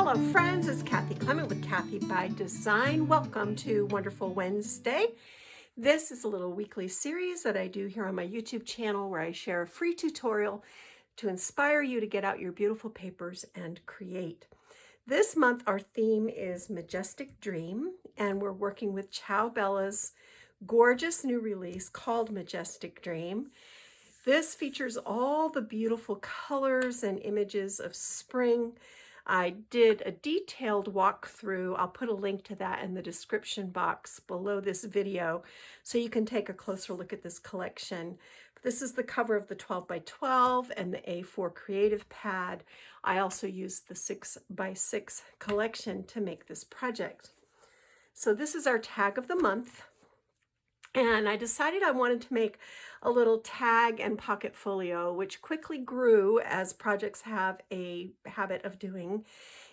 Hello friends, it's Kathy Clement with Kathy by Design. Welcome to Wonderful Wednesday. This is a little weekly series that I do here on my YouTube channel where I share a free tutorial to inspire you to get out your beautiful papers and create. This month our theme is Majestic Dream, and we're working with Ciao gorgeous new release called Majestic Dream. This features all the beautiful colors and images of spring. I did a detailed walkthrough. I'll put a link to that in the description box below this video so you can take a closer look at this collection. This is the cover of the 12 by 12 and the A4 creative pad. I also used the 6 by 6 collection to make this project. So this is our tag of the month. And I decided I wanted to make a little tag and pocket folio, which quickly grew, as projects have a habit of doing,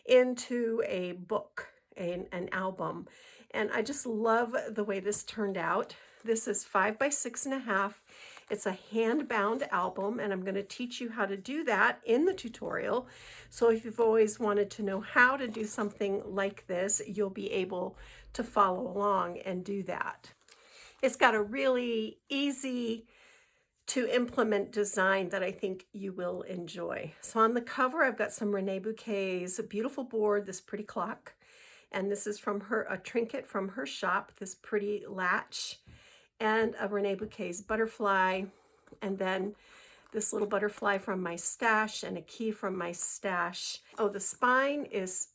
into a book, an album. And I just love the way this turned out. This is 5 by 6.5. It's a hand-bound album, and I'm going to teach you how to do that in the tutorial. So if you've always wanted to know how to do something like this, you'll be able to follow along and do that. It's got a really easy to implement design that I think you will enjoy. So on the cover, I've got some Renee Bouquet's beautiful board, this pretty clock. And this is from her, a trinket from her shop, this pretty latch, and a Renee Bouquet's butterfly. And then this little butterfly from my stash and a key from my stash. Oh, the spine is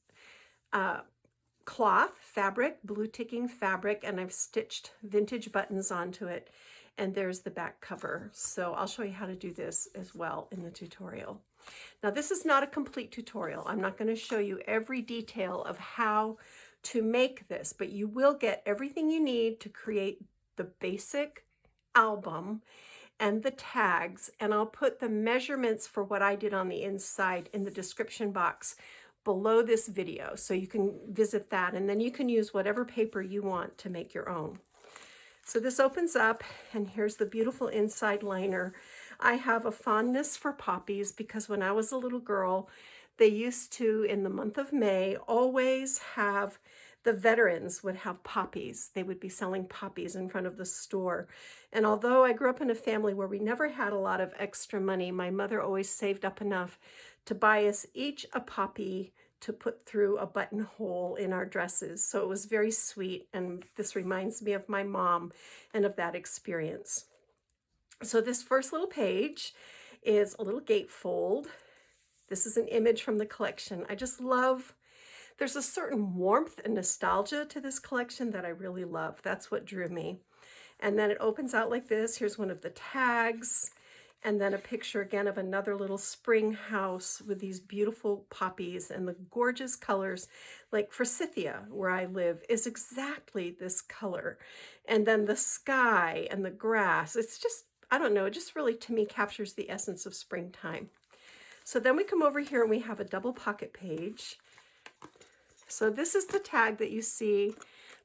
cloth fabric, blue ticking fabric, and I've stitched vintage buttons onto it, and there's the back cover. So I'll show you how to do this as well in the tutorial. Now this is not a complete tutorial. I'm not going to show you every detail of how to make this, but you will get everything you need to create the basic album and the tags, and I'll put the measurements for what I did on the inside in the description box below this video, so you can visit that, and then you can use whatever paper you want to make your own. So this opens up, and here's the beautiful inside liner. I have a fondness for poppies because when I was a little girl, they used to, in the month of May, always have, the veterans would have poppies. They would be selling poppies in front of the store. And although I grew up in a family where we never had a lot of extra money, my mother always saved up enough to buy us each a poppy to put through a buttonhole in our dresses. So it was very sweet, and this reminds me of my mom and of that experience. So this first little page is a little gatefold. This is an image from the collection. I just love, there's a certain warmth and nostalgia to this collection that I really love. That's what drew me. And then it opens out like this. Here's one of the tags. And then a picture again of another little spring house with these beautiful poppies and the gorgeous colors. Like Forsythia, where I live, is exactly this color. And then the sky and the grass, it's just, I don't know, it just really, to me, captures the essence of springtime. So then we come over here and we have a double pocket page. So this is the tag that you see,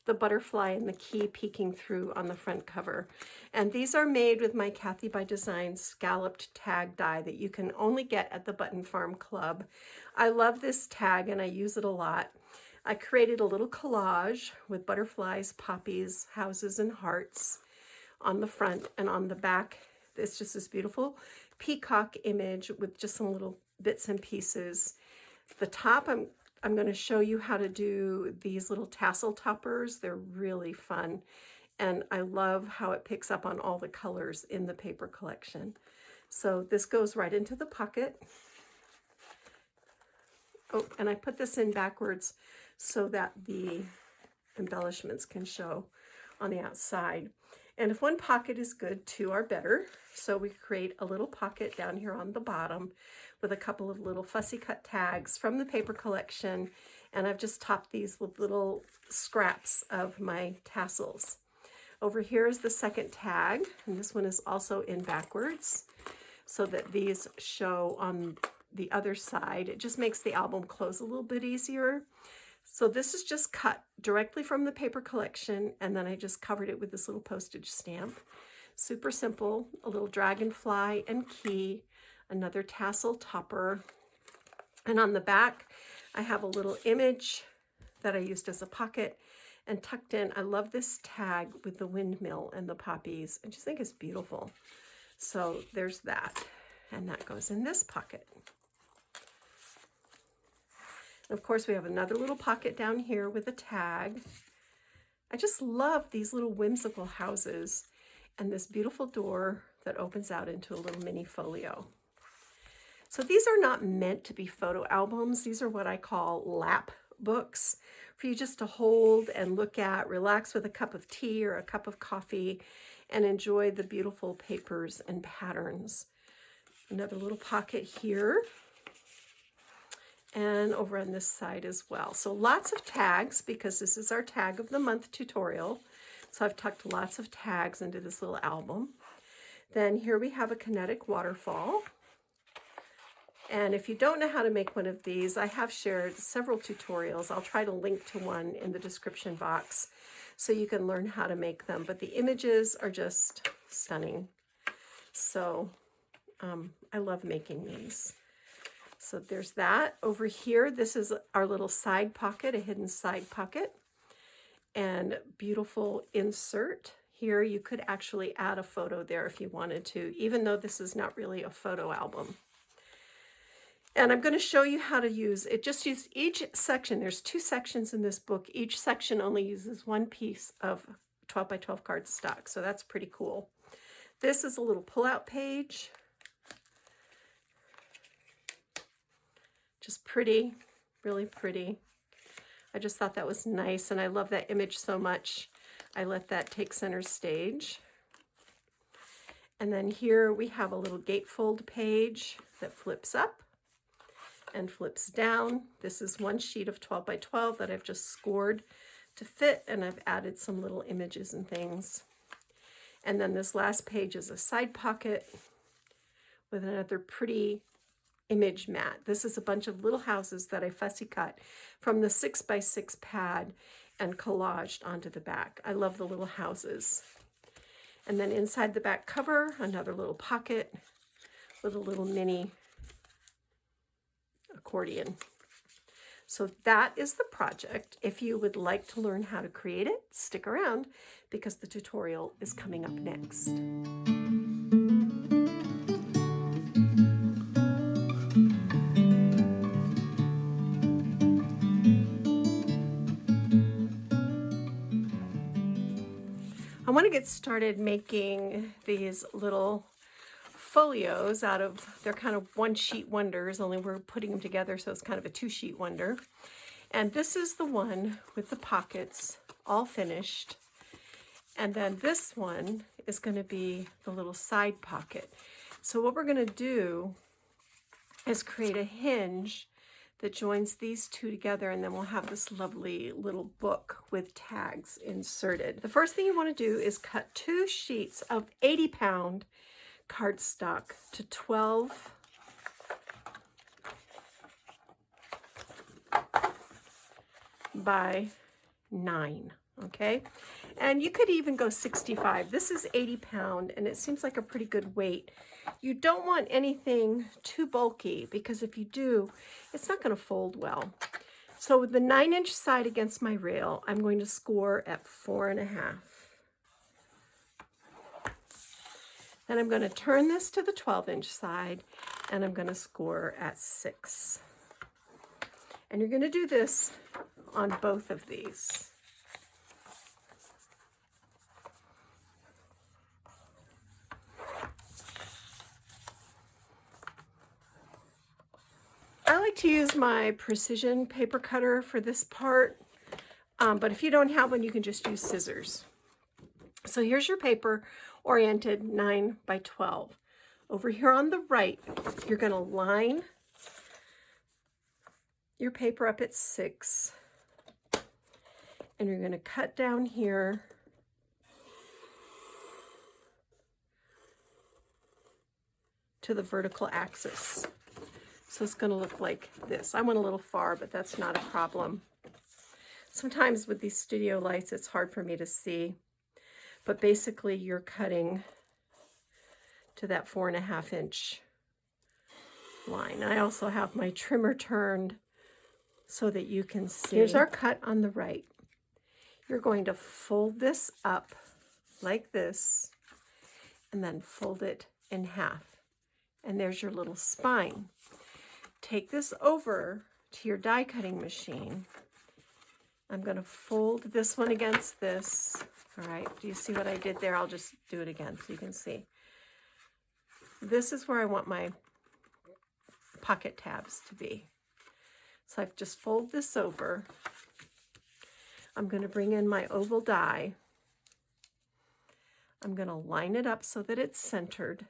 the butterfly and the key peeking through on the front cover. And these are made with my Kathy by Design scalloped tag die that you can only get at the Button Farm Club. I love this tag and I use it a lot. I created a little collage with butterflies, poppies, houses, and hearts on the front, and on the back it's just this beautiful peacock image with just some little bits and pieces. The top, I'm going to show you how to do these little tassel toppers. They're really fun. And I love how it picks up on all the colors in the paper collection. So this goes right into the pocket. Oh, and I put this in backwards so that the embellishments can show on the outside. And if one pocket is good, two are better. So we create a little pocket down here on the bottom with a couple of little fussy cut tags from the paper collection. And I've just topped these with little scraps of my tassels. Over here is the second tag, and this one is also in backwards so that these show on the other side. It just makes the album close a little bit easier. So this is just cut directly from the paper collection, and then I just covered it with this little postage stamp. Super simple, a little dragonfly and key, another tassel topper, and on the back I have a little image that I used as a pocket and tucked in. I love this tag with the windmill and the poppies. I just think it's beautiful. So there's that. And that goes in this pocket. And of course, we have another little pocket down here with a tag. I just love these little whimsical houses and this beautiful door that opens out into a little mini folio. So these are not meant to be photo albums. These are what I call lap books for you just to hold and look at, relax with a cup of tea or a cup of coffee, and enjoy the beautiful papers and patterns. Another little pocket here. And over on this side as well. So lots of tags, because this is our tag of the month tutorial. So I've tucked lots of tags into this little album. Then here we have a kinetic waterfall. And if you don't know how to make one of these, I have shared several tutorials. I'll try to link to one in the description box so you can learn how to make them. But the images are just stunning. So I love making these. So there's that. Over here, this is our little side pocket, a hidden side pocket, and beautiful insert. Here you could actually add a photo there if you wanted to, even though this is not really a photo album. And I'm going to show you how to use it. Just use each section. There's 2 sections in this book. Each section only uses 1 piece of 12 by 12 cardstock. So that's pretty cool. This is a little pull-out page. Just pretty, really pretty. I just thought that was nice, and I love that image so much. I let that take center stage. And then here we have a little gatefold page that flips up and flips down. This is 1 sheet of 12 by 12 that I've just scored to fit, and I've added some little images and things. And then this last page is a side pocket with another pretty image mat. This is a bunch of little houses that I fussy cut from the 6 by 6 pad and collaged onto the back. I love the little houses. And then inside the back cover, another little pocket with a little mini accordion. So that is the project. If you would like to learn how to create it, stick around because the tutorial is coming up next. I want to get started making these little folios out of, they're kind of 1 sheet wonders, only we're putting them together, so it's kind of a 2 sheet wonder. And this is the one with the pockets all finished. And then this one is going to be the little side pocket. So what we're going to do is create a hinge that joins these 2 together, and then we'll have this lovely little book with tags inserted. The first thing you want to do is cut 2 sheets of 80-pound cardstock to 12 by 9, okay? And you could even go 65. This is 80-pound, and it seems like a pretty good weight. You don't want anything too bulky, because if you do, it's not going to fold well. So with the 9-inch side against my rail, I'm going to score at 4.5. Then I'm going to turn this to the 12-inch side, and I'm going to score at 6. And you're going to do this on both of these. I like to use my precision paper cutter for this part, but if you don't have one, you can just use scissors. So here's your paper, oriented 9 by 12. Over here on the right, you're going to line your paper up at 6, and you're going to cut down here to the vertical axis. So it's going to look like this. I went a little far, but that's not a problem. Sometimes with these studio lights, it's hard for me to see. But basically, you're cutting to that 4.5-inch line. I also have my trimmer turned so that you can see. Here's our cut on the right. You're going to fold this up like this and then fold it in half. And there's your little spine. Take this over to your die cutting machine. I'm going to fold this one against this. All right, do you see what I did there? I'll just do it again so you can see. This is where I want my pocket tabs to be. So I've just folded this over. I'm going to bring in my oval die. I'm going to line it up so that it's centered.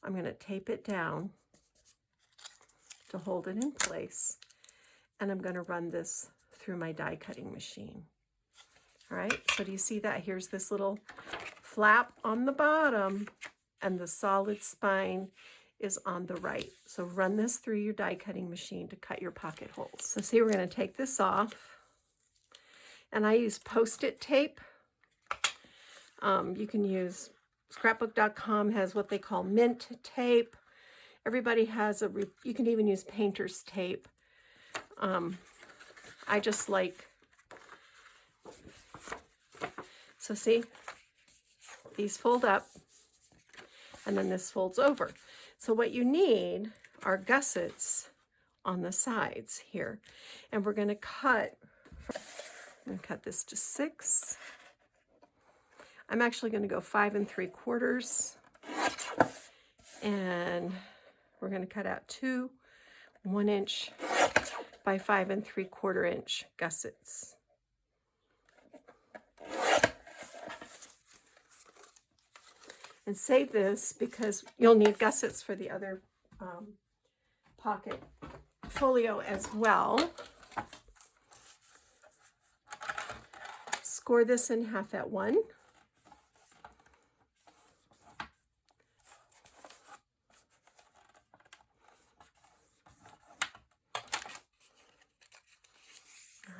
I'm going to tape it down to hold it in place. And I'm going to run this through my die cutting machine. All right, so do you see that? Here's this little flap on the bottom and the solid spine is on the right. So run this through your die cutting machine to cut your pocket holes. So see, we're going to take this off. And I use Post-it tape. You can use scrapbook.com has what they call mint tape. Everybody has you can even use painter's tape. I just like, so see, these fold up and then this folds over. So what you need are gussets on the sides here. And we're going to cut this to 6. I'm actually going to go 5 3/4. And we're going to cut out 2 1-inch by 5 3/4 gussets. And save this because you'll need gussets for the other pocket folio as well. Score this in half at 1.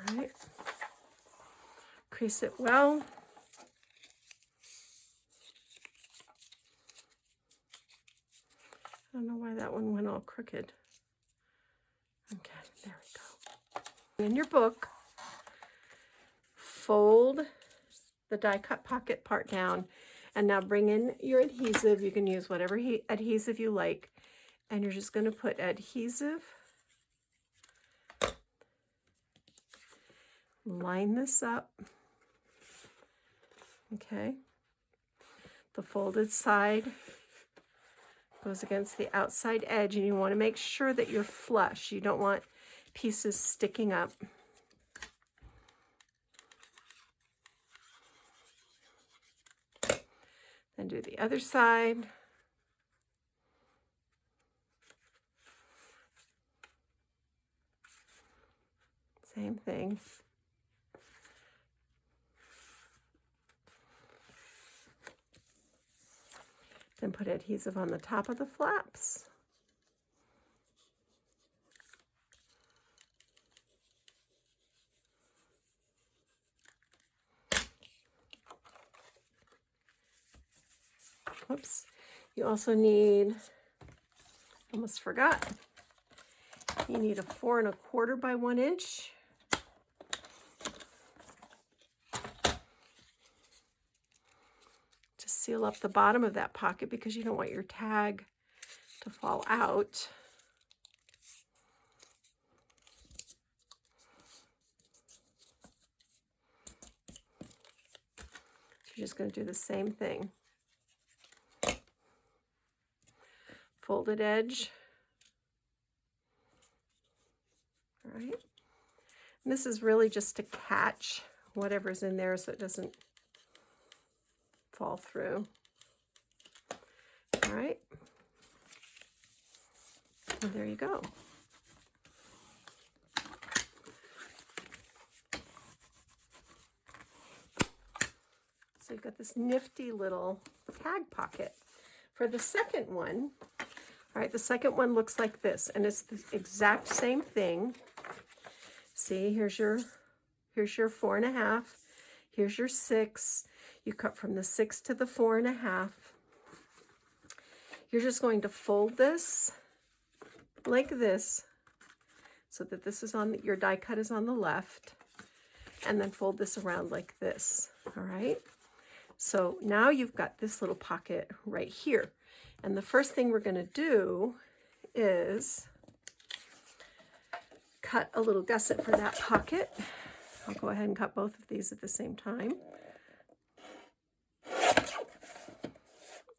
All right. Crease it well. I don't know why that one went all crooked. Okay, there we go. In your book, fold the die cut pocket part down, and now bring in your adhesive. You can use whatever adhesive you like, and you're just going to put adhesive. Line this up. Okay. The folded side goes against the outside edge, and you want to make sure that you're flush. You don't want pieces sticking up. Then do the other side. Same thing. Then put adhesive on the top of the flaps. Whoops. You also need, almost forgot, you need a 4 1/4 by 1 inch. To seal up the bottom of that pocket because you don't want your tag to fall out. So you're just going to do the same thing. Folded edge. All right. And this is really just to catch whatever's in there so it doesn't fall through. All right. And there you go. So you've got this nifty little tag pocket. For the second one, all right, the second one looks like this, and it's the exact same thing. See, here's your 4 1/2. Here's your 6. You cut from the 6 to the 4 1/2. You're just going to fold this like this, so that this is on, your die cut is on the left, and then fold this around like this, all right? So now you've got this little pocket right here. And the first thing we're gonna do is cut a little gusset for that pocket. I'll go ahead and cut both of these at the same time.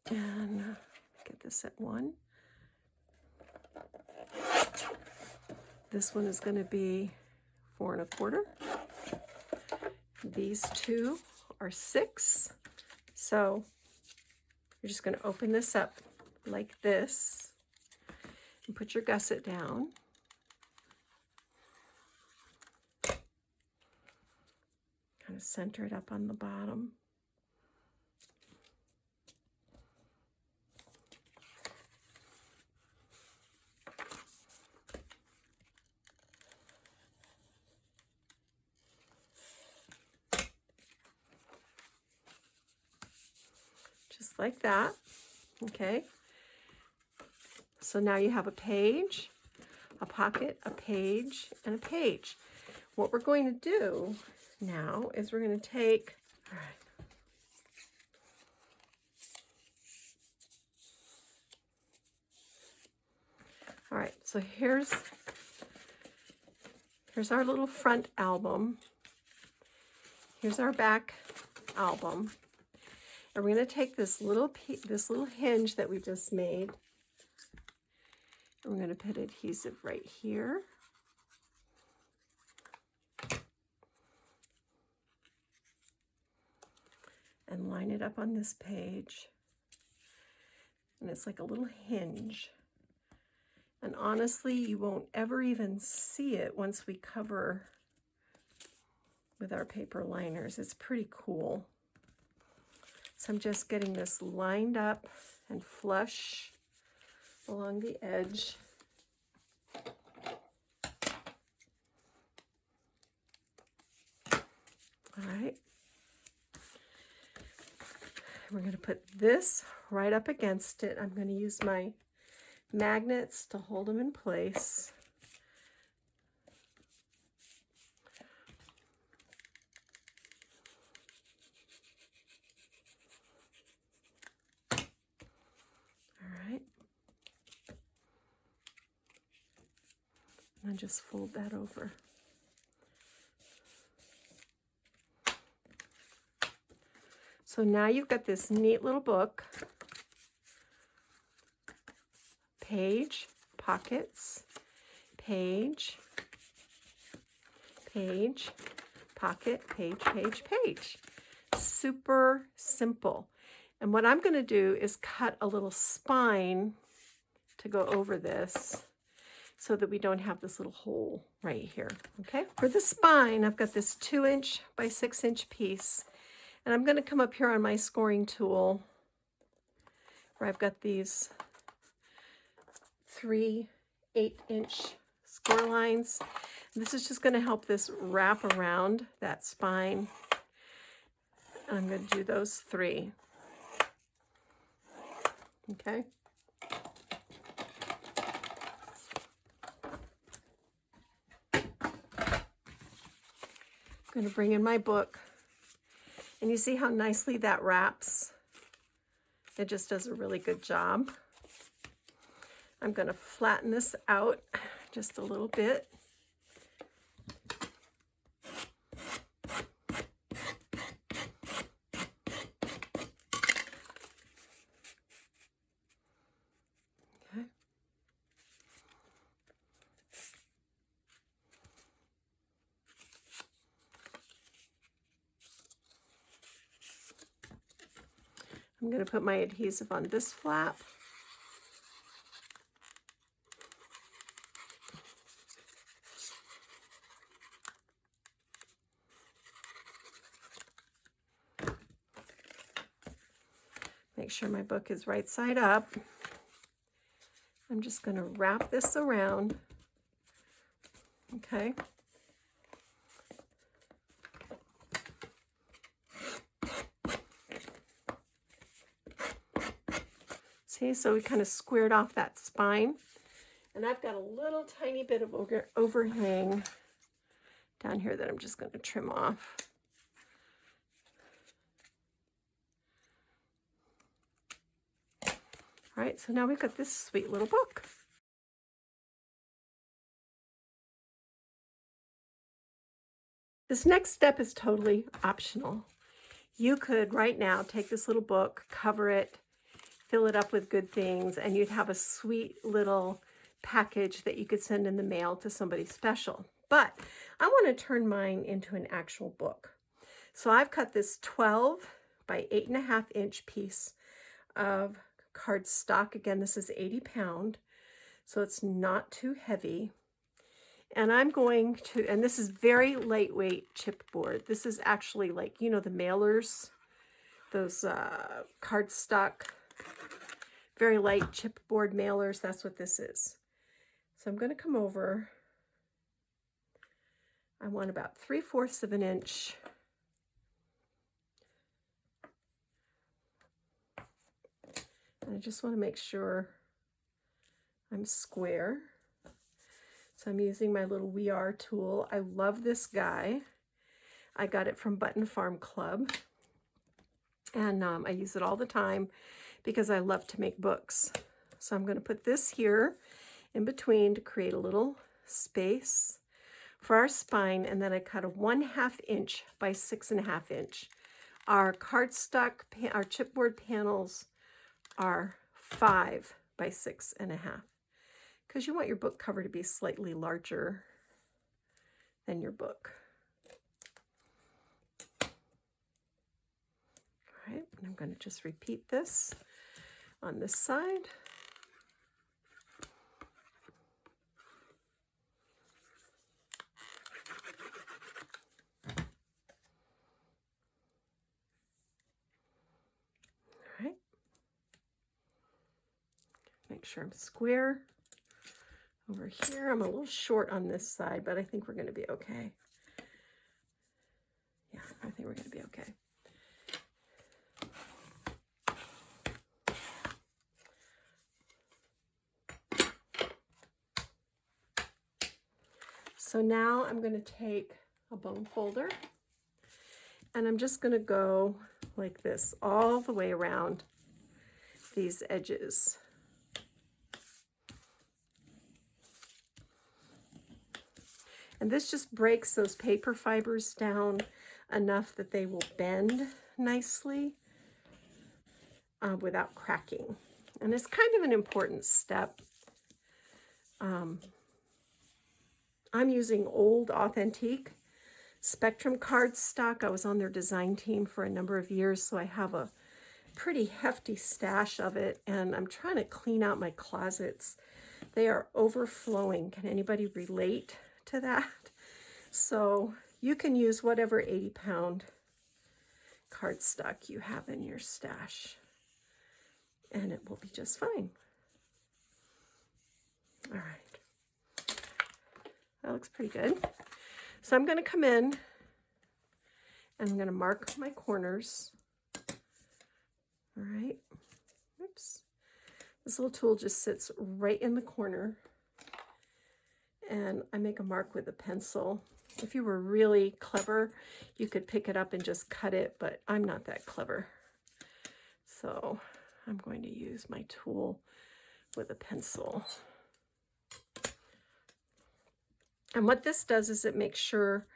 And get this at 1. This one is going to be 4 1/4. These two are 6. So you're just going to open this up like this and put your gusset down. Kind of center it up on the bottom. Just like that, okay? So now you have a page, a pocket, a page, and a page. What we're going to do now is we're going to take, all right, so here's our little front album. Here's our back album. And we're going to take this little hinge that we just made, and we're going to put adhesive right here. And line it up on this page. And it's like a little hinge. And honestly, you won't ever even see it once we cover with our paper liners. It's pretty cool. So I'm just getting this lined up and flush along the edge. All right. We're going to put this right up against it. I'm going to use my magnets to hold them in place. And just fold that over. So now you've got this neat little book. Page, pockets, page, page, pocket, page, page, page. Super simple. And what I'm going to do is cut a little spine to go over this, so that we don't have this little hole right here, okay? For the spine, I've got this 2" by 6" piece, and I'm gonna come up here on my scoring tool, where I've got these 3 8" score lines. And this is just gonna help this wrap around that spine. And I'm gonna do those 3, okay? I'm going to bring in my book, and you see how nicely that wraps. It just does a really good job. I'm going to flatten this out just a little bit. Okay. I'm going to put my adhesive on this flap. Make sure my book is right side up. I'm just going to wrap this around. Okay. See, so we kind of squared off that spine, And I've got a little tiny bit of overhang down here that I'm just going to trim off. All right, so now we've got this sweet little book. This next step is totally optional. You could right now take this little book, cover it, fill it up with good things, and you'd have a sweet little package that you could send in the mail to somebody special. But I want to turn mine into an actual book. So I've cut this 12 by 8.5 inch piece of cardstock. Again, this is 80 pound, so it's not too heavy. And I'm going to, and this is very lightweight chipboard. This is actually like, you know, the mailers, those cardstock, very light chipboard mailers. That's what this is. So I'm going to come over. I want about 3/4 of an inch. And I just want to make sure I'm square. So I'm using my little We Are tool. I love this guy. I got it from Button Farm Club. And I use it all the time because I love to make books. So I'm going to put this here in between to create a little space for our spine. And then I cut a 1/2 inch by 6.5 inch. Our cardstock, our chipboard panels are 5 by 6.5. Because you want your book cover to be slightly larger than your book. All right, and I'm going to just repeat this on this side. All right. Make sure I'm square. Over here, I'm a little short on this side, but I think we're going to be okay. Yeah, I think we're going to be okay. So now I'm going to take a bone folder, and I'm just going to go like this all the way around these edges. And this just breaks those paper fibers down enough that they will bend nicely without cracking. And it's kind of an important step. I'm using old authentic Spectrum cardstock. I was on their design team for a number of years, so I have a pretty hefty stash of it, and I'm trying to clean out my closets. They are overflowing. Can anybody relate to that? So you can use whatever 80-pound cardstock you have in your stash, and it will be just fine. All right, that looks pretty good. So I'm going to come in and I'm going to mark my corners. All right, oops. This little tool just sits right in the corner, and I make a mark with a pencil. If you were really clever, you could pick it up and just cut it, but I'm not that clever. So I'm going to use my tool with a pencil. And what this does is it makes sure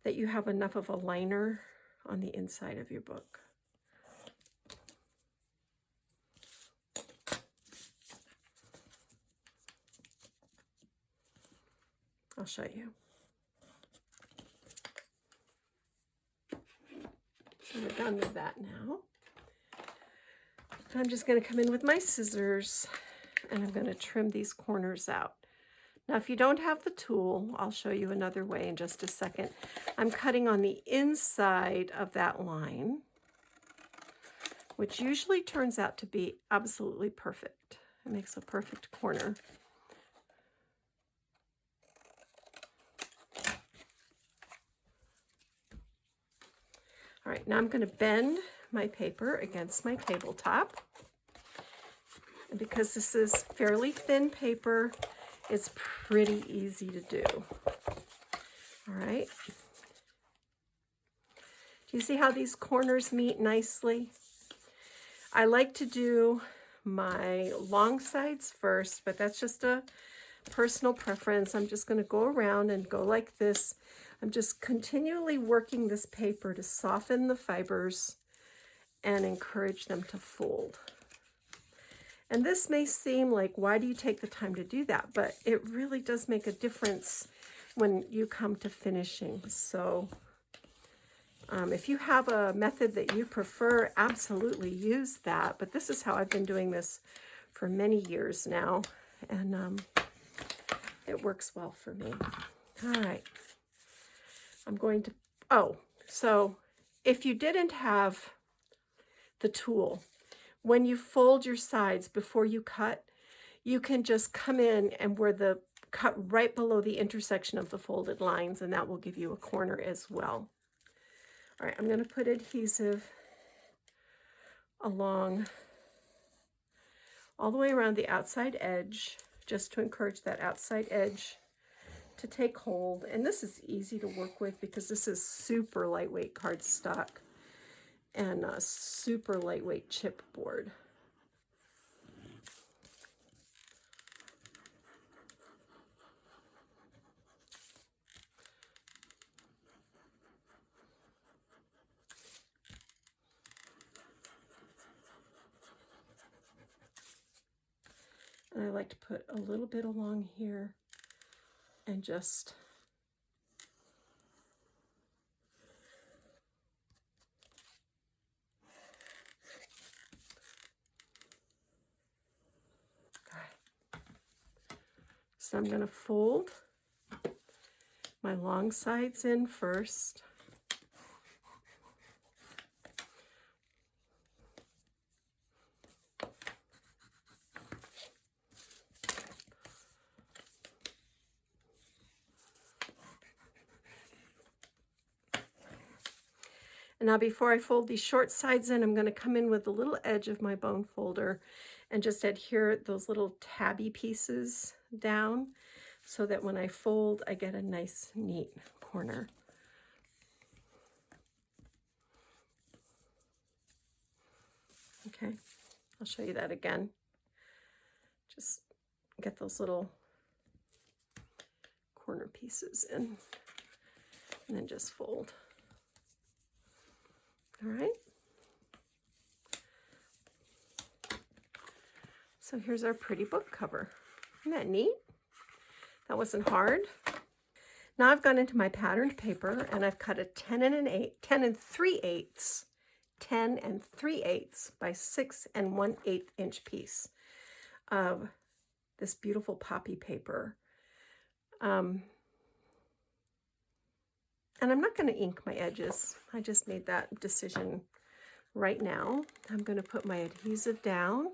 that you have enough of a liner on the inside of your book. I'll show you. So we're done with that now. I'm just going to come in with my scissors and I'm going to trim these corners out. Now, if you don't have the tool, I'll show you another way in just a second. I'm cutting on the inside of that line, which usually turns out to be absolutely perfect. It makes a perfect corner. All right, now I'm going to bend my paper against my tabletop. And because this is fairly thin paper, It's pretty easy to do. All right. Do you see how these corners meet nicely? I like to do my long sides first, but that's just a personal preference. I'm just going to go around and go like this. I'm just continually working this paper to soften the fibers and encourage them to fold. And this may seem like, why do you take the time to do that? But it really does make a difference when you come to finishing. So if you have a method that you prefer, absolutely use that. But this is how I've been doing this for many years now. And it works well for me. All right. I'm going to, so if you didn't have the tool, when you fold your sides before you cut, you can just come in and where the cut right below the intersection of the folded lines, and that will give you a corner as well. All right, I'm going to put adhesive along all the way around the outside edge, just to encourage that outside edge to take hold. And this is easy to work with because this is super lightweight cardstock and a super lightweight chipboard. And I like to put a little bit along here and just so I'm going to fold my long sides in first. And now before I fold these short sides in, I'm going to come in with the little edge of my bone folder and just adhere those little tabby pieces down so that when I fold, I get a nice, neat corner. Okay, I'll show you that again. Just get those little corner pieces in and then just fold. All right. So here's our pretty book cover. Isn't that neat? That wasn't hard. Now I've gone into my patterned paper and I've cut a 10 and 3/8 by 6 1/8 inch piece of this beautiful poppy paper. And I'm not going to ink my edges. I just made that decision right now. I'm going to put my adhesive down.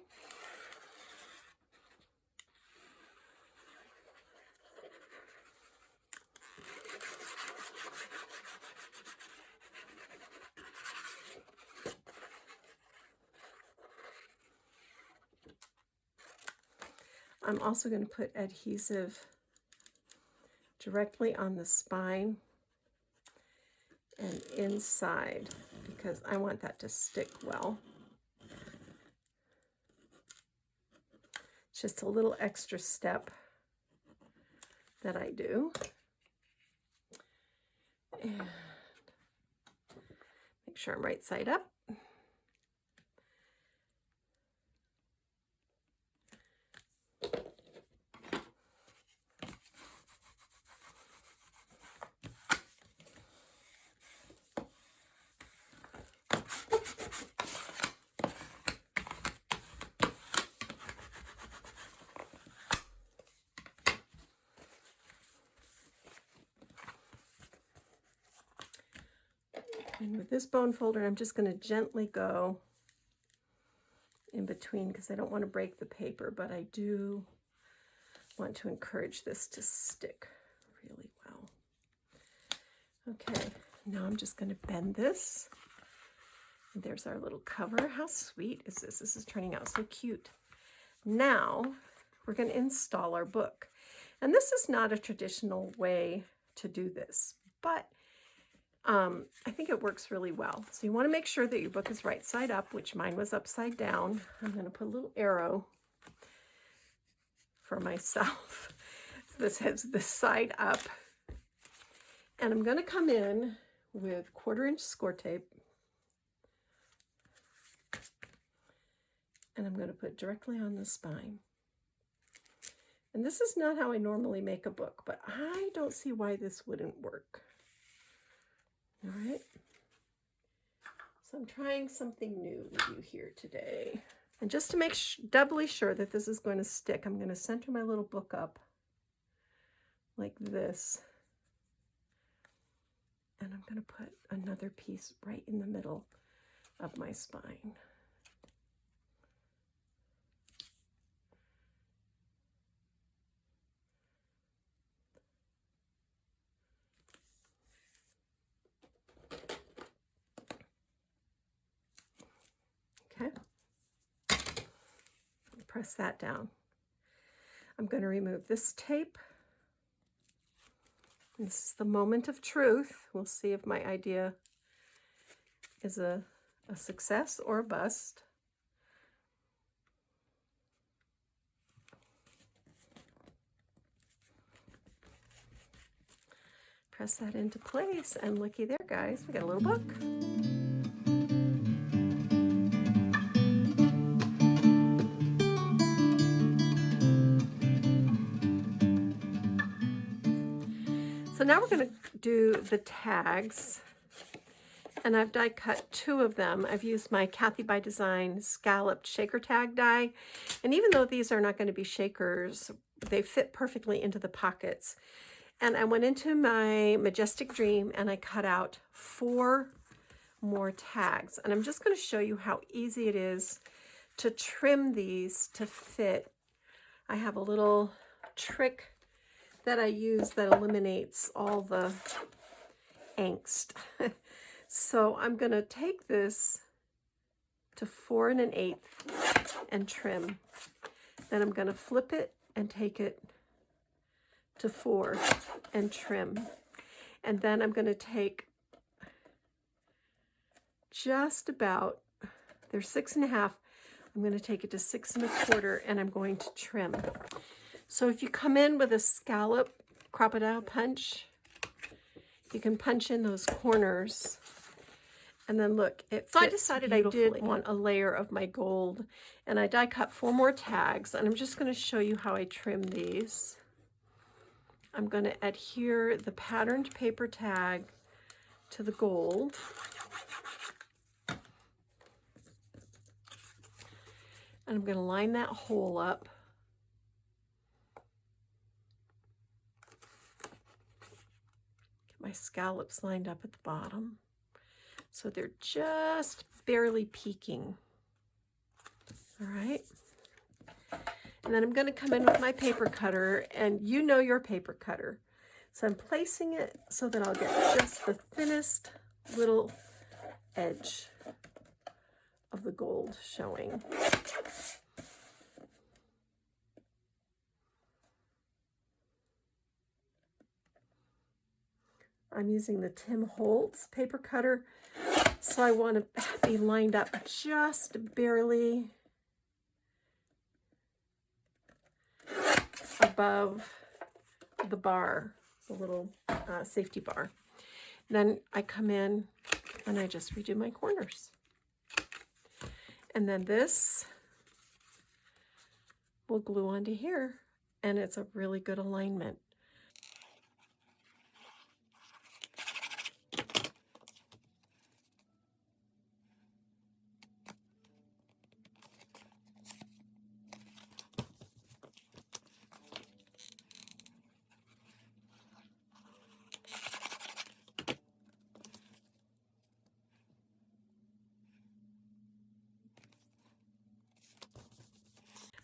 I'm also going to put adhesive directly on the spine and inside because I want that to stick well. It's just a little extra step that I do. And make sure I'm right side up. And with this bone folder, I'm just going to gently go in between because I don't want to break the paper, but I do want to encourage this to stick really well. Okay, now I'm just going to bend this. And there's our little cover. How sweet is this? This is turning out so cute. Now we're going to install our book. And this is not a traditional way to do this, but I think it works really well. So you want to make sure that your book is right side up, which mine was upside down. I'm going to put a little arrow for myself. This has the side up. And I'm going to come in with 1/4 inch score tape. And I'm going to put directly on the spine. And this is not how I normally make a book, but I don't see why this wouldn't work. All right. So I'm trying something new with you here today. And just to make doubly sure that this is going to stick, I'm going to center my little book up like this. And I'm going to put another piece right in the middle of my spine. Okay. Press that down. I'm going to remove this tape. This is the moment of truth. We'll see if my idea is a success or a bust. Press that into place, and looky there, guys, we got a little book. So now we're going to do the tags, and I've die cut 2 of them. I've used my Kathy by Design scalloped shaker tag die, and even though these are not going to be shakers, they fit perfectly into the pockets. And I went into my Majestic Dream and I cut out 4 more tags, and I'm just going to show you how easy it is to trim these to fit. I have a little trick that I use that eliminates all the angst. So I'm going to take this to 4 1/8 and trim. Then I'm going to flip it and take it to 4 and trim. And then I'm going to take just about, they're 6 1/2. I'm going to take it to 6 1/4 and I'm going to trim. So if you come in with a scallop crocodile punch, you can punch in those corners. And then look, it so I decided I did want a layer of my gold, and I die cut 4 more tags, and I'm just going to show you how I trim these. I'm going to adhere the patterned paper tag to the gold. And I'm going to line that hole up. Get my scallops lined up at the bottom, so they're just barely peeking. All right. And then I'm going to come in with my paper cutter, and you know your paper cutter. So I'm placing it so that I'll get just the thinnest little edge of the gold showing. I'm using the Tim Holtz paper cutter, so I want to be lined up just barely above the bar, the little safety bar. Then I come in and I just redo my corners. And then this will glue onto here, and it's a really good alignment.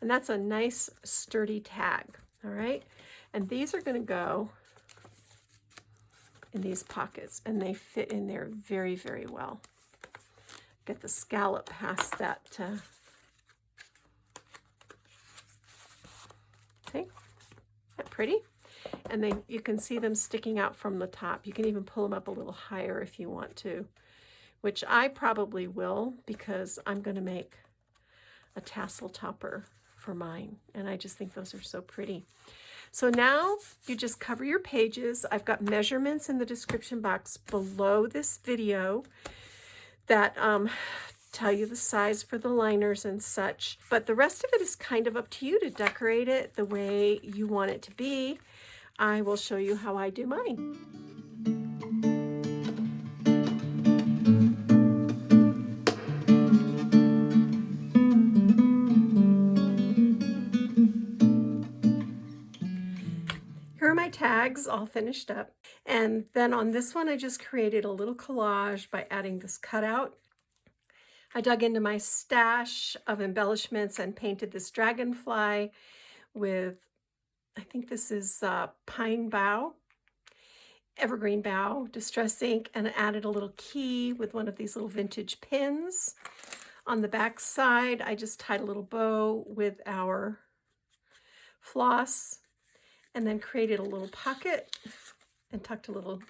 And that's a nice sturdy tag, all right? And these are going to go in these pockets, and they fit in there very, very well. Get the scallop past that. Okay, that pretty. And then you can see them sticking out from the top. You can even pull them up a little higher if you want to, which I probably will because I'm going to make a tassel topper for mine. And I just think those are so pretty. So now you just cover your pages. I've got measurements in the description box below this video that tell you the size for the liners and such. But the rest of it is kind of up to you to decorate it the way you want it to be. I will show you how I do mine. Here are my tags all finished up. And then on this one, I just created a little collage by adding this cutout. I dug into my stash of embellishments and painted this dragonfly with, I think this is pine bough, evergreen bough, distress ink, and added a little key with one of these little vintage pins. On the back side, I just tied a little bow with our floss and then created a little pocket and tucked a little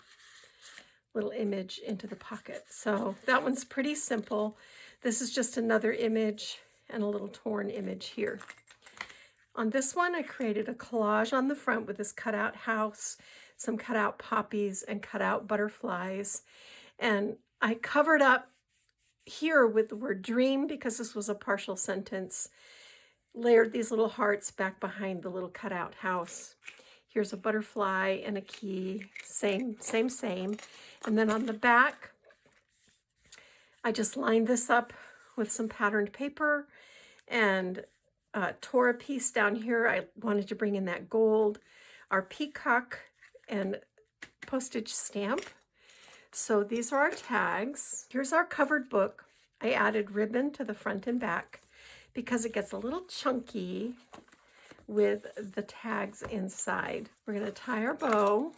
image into the pocket. So that one's pretty simple. This is just another image and a little torn image here. On this one, I created a collage on the front with this cutout house, some cutout poppies and cutout butterflies. And I covered up here with the word dream because this was a partial sentence, layered these little hearts back behind the little cutout house. Here's a butterfly and a key, same. And then on the back, I just lined this up with some patterned paper and tore a piece down here. I wanted to bring in that gold, our peacock and postage stamp. So these are our tags. Here's our covered book. I added ribbon to the front and back because it gets a little chunky with the tags inside. We're going to tie our bow.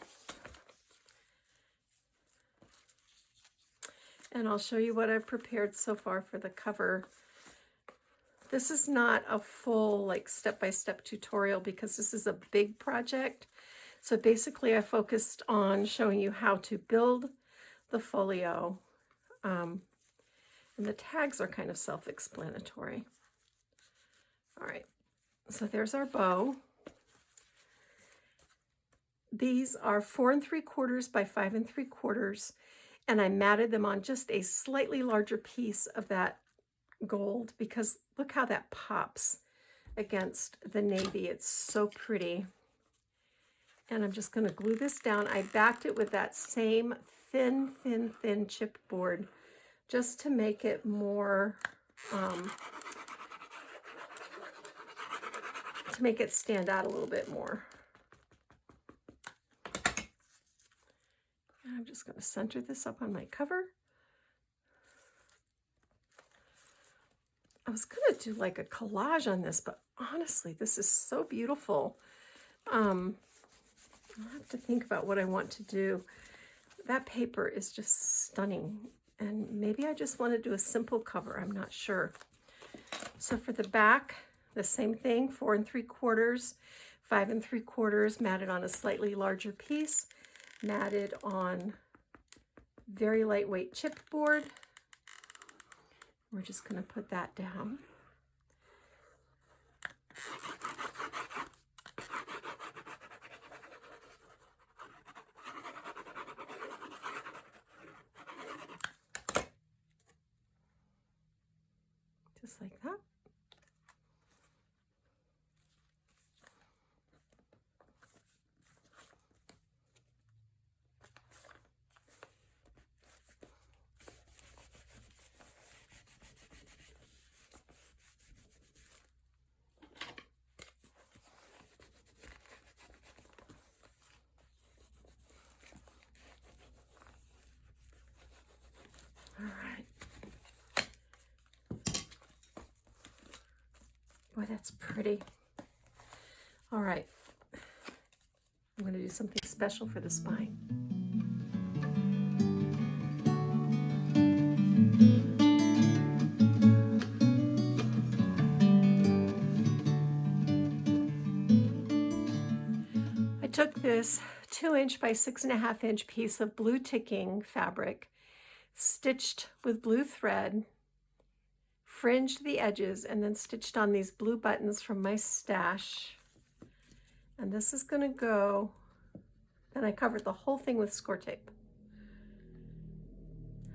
And I'll show you what I've prepared so far for the cover. This is not a full like step-by-step tutorial because this is a big project. So basically I focused on showing you how to build the folio. And the tags are kind of self-explanatory. All right, so there's our bow. These are 4 3/4 by 5 3/4. And I matted them on just a slightly larger piece of that gold because look how that pops against the navy. It's so pretty. And I'm just going to glue this down. I backed it with that same thin chipboard just to make it more, to make it stand out a little bit more. I'm just going to center this up on my cover. I was going to do like a collage on this, but honestly, this is so beautiful. I'll have to think about what I want to do. That paper is just stunning. And maybe I just want to do a simple cover. I'm not sure. So for the back, the same thing, 4 3/4, 5 3/4, matted on a slightly larger piece. Matted on very lightweight chipboard. We're just going to put that down. Just like that. All right. Boy, that's pretty. All right. I'm going to do something special for the spine. I took this 2" by 6.5" piece of blue ticking fabric, stitched with blue thread, fringed the edges, and then stitched on these blue buttons from my stash. And this is going to go, and I covered the whole thing with score tape.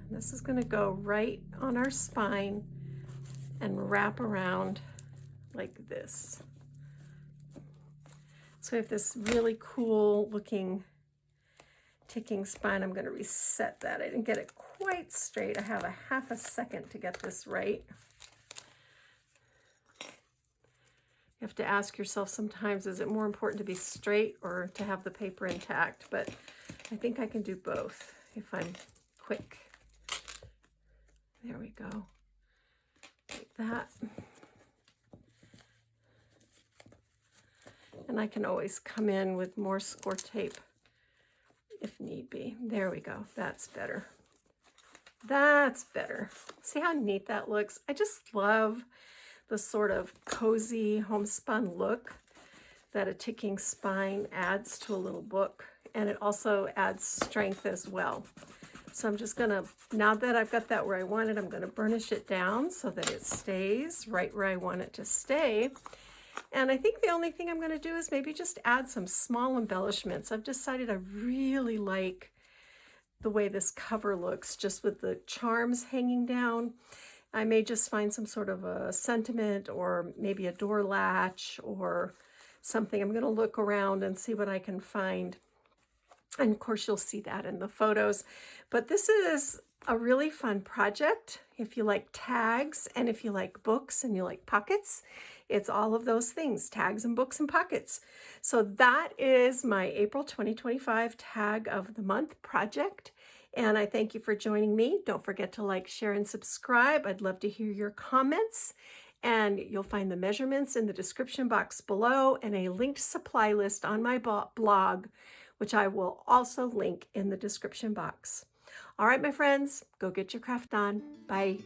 And this is going to go right on our spine and wrap around like this. So we have this really cool looking ticking spine. I'm going to reset that. I didn't get it quite straight. I have a half a second to get this right. You have to ask yourself sometimes, is it more important to be straight or to have the paper intact? But I think I can do both if I'm quick. There we go. Like that. And I can always come in with more score tape if need be. There we go. That's better. That's better. See how neat that looks? I just love the sort of cozy homespun look that a ticking spine adds to a little book. And it also adds strength as well. So I'm just gonna, now that I've got that where I want it, I'm gonna burnish it down so that it stays right where I want it to stay. And I think the only thing I'm gonna do is maybe just add some small embellishments. I've decided I really like the way this cover looks, just with the charms hanging down. I may just find some sort of a sentiment or maybe a door latch or something. I'm gonna look around and see what I can find. And of course, you'll see that in the photos. But this is a really fun project. If you like tags and if you like books and you like pockets, it's all of those things, tags and books and pockets. So that is my April 2025 Tag of the Month project. And I thank you for joining me. Don't forget to like, share, and subscribe. I'd love to hear your comments. And you'll find the measurements in the description box below and a linked supply list on my blog, which I will also link in the description box. All right, my friends, go get your craft on. Bye.